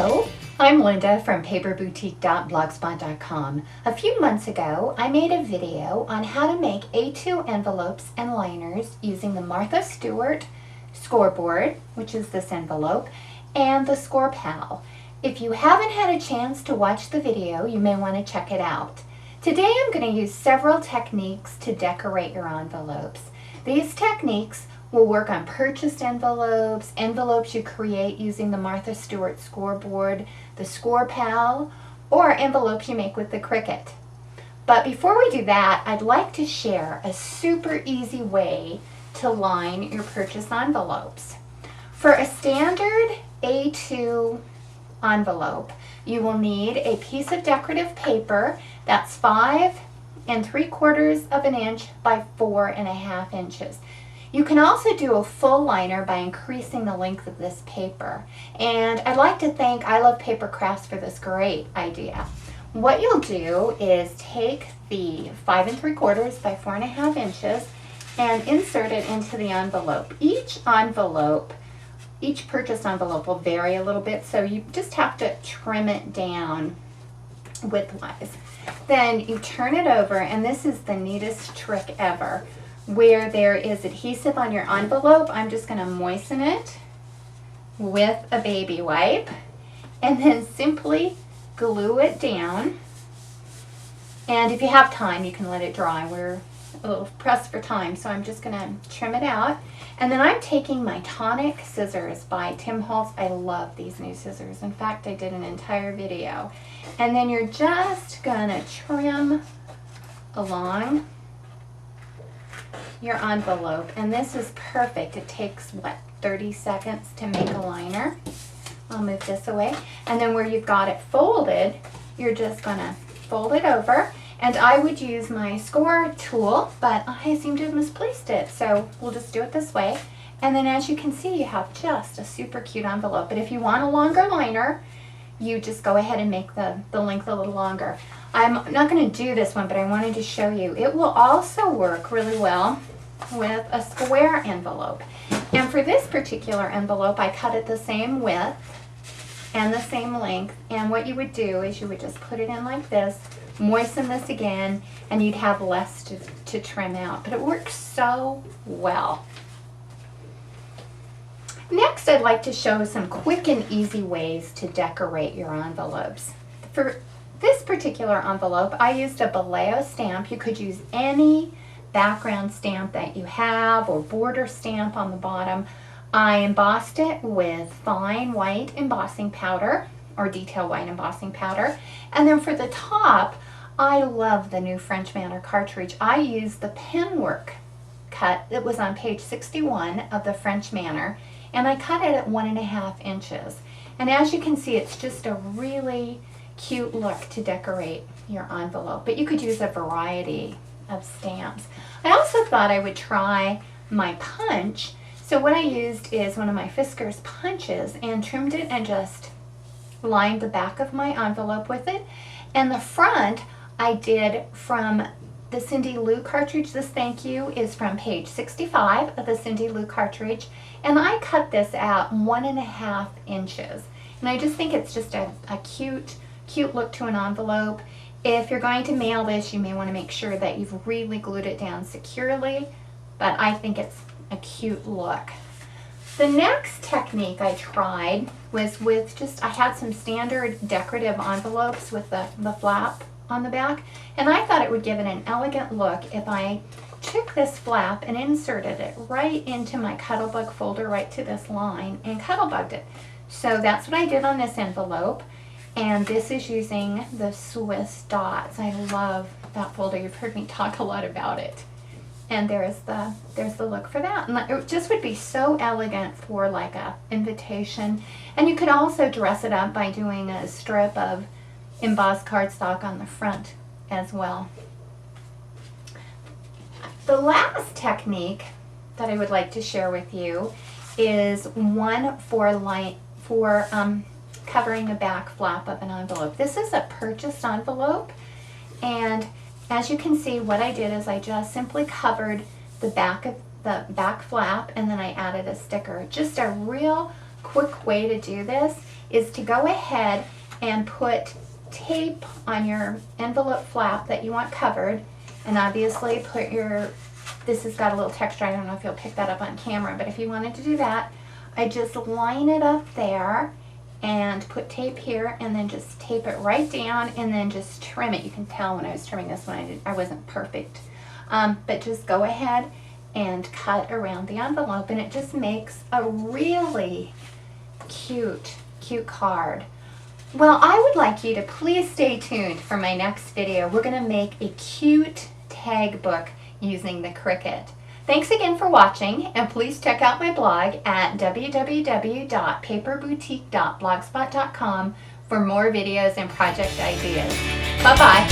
Hello, I'm Linda from paperboutique.blogspot.com. A few months ago, I made a video on how to make A2 envelopes and liners using the Martha Stewart scoreboard, which is this envelope, and the Scor-Pal. If you haven't had a chance to watch the video, you may want to check it out. Today I'm going to use several techniques to decorate your envelopes. These techniques will work on purchased envelopes, envelopes you create using the Martha Stewart scoreboard, the Scor-Pal, or envelopes you make with the Cricut. But before we do that, I'd like to share a super easy way to line your purchase envelopes. For a standard A2 envelope, you will need a piece of decorative paper that's 5 3/4 of an inch by 4 1/2 inches. You can also do a full liner by increasing the length of this paper. And I'd like to thank I Love Paper Crafts for this great idea. What you'll do is take the 5 3/4 by 4 1/2 inches and insert it into the envelope. Each purchase envelope will vary a little bit, so you just have to trim it down widthwise. Then you turn it over, and this is the neatest trick ever. Where there is adhesive on your envelope, I'm just going to moisten it with a baby wipe and then simply glue it down. And if you have time, you can let it dry. We're a little pressed for time, so I'm just going to trim it out. And then I'm taking my Tonic scissors by Tim Holtz. I love these new scissors. In fact, I did an entire video. And then you're just going to trim along your envelope, and this is perfect. It takes, 30 seconds to make a liner. I'll move this away. And then where you've got it folded, you're just going to fold it over. And I would use my score tool, but I seem to have misplaced it, so we'll just do it this way. And then as you can see, you have just a super cute envelope. But if you want a longer liner, you just go ahead and make the length a little longer. I'm not going to do this one, but I wanted to show you. It will also work really well with a square envelope. And for this particular envelope, I cut it the same width and the same length. And what you would do is you would just put it in like this, moisten this again, and you'd have less to trim out. But it works so well. Next, I'd like to show some quick and easy ways to decorate your envelopes. For this particular envelope, I used a Baleo stamp. You could use any background stamp that you have or border stamp on the bottom. I embossed it with fine white embossing powder or detail white embossing powder. And then for the top, I love the new French Manor cartridge. I used the penwork cut that was on page 61 of the French Manor, and I cut it at 1 1/2 inches. And as you can see, it's just a really cute look to decorate your envelope, but you could use a variety of stamps. I also thought I would try my punch. So what I used is one of my Fiskars punches and trimmed it and just lined the back of my envelope with it. And the front I did from the Cindy Lou cartridge. This thank you is from page 65 of the Cindy Lou cartridge. And I cut this at 1 1/2 inches. And I just think it's just a cute look to an envelope. If you're going to mail this, you may want to make sure that you've really glued it down securely, but I think it's a cute look. The next technique I tried was with I had some standard decorative envelopes with the flap on the back, and I thought it would give it an elegant look if I took this flap and inserted it right into my Cuttlebug folder, right to this line, and Cuttlebugged it. So that's what I did on this envelope. And this is using the Swiss dots. I love that folder. You've heard me talk a lot about it. And there's the look for that. And it just would be so elegant for like a invitation. And you could also dress it up by doing a strip of embossed cardstock on the front as well. The last technique that I would like to share with you is one for covering the back flap of an envelope. This is a purchased envelope, and as you can see, what I did is I just simply covered the back flap, and then I added a sticker. Just a real quick way to do this. is to go ahead and put tape on your envelope flap that you want covered, and obviously put your, this has got a little texture, I don't know if you'll pick that up on camera, but if you wanted to do that, I just line it up there and put tape here and then just tape it right down and then just trim it. You can tell when I was trimming this one I wasn't perfect. But just go ahead and cut around the envelope and it just makes a really cute card. Well, I would like you to please stay tuned for my next video. We're going to make a cute tag book using the Cricut. Thanks again for watching, and please check out my blog at www.paperboutique.blogspot.com for more videos and project ideas. Bye-bye.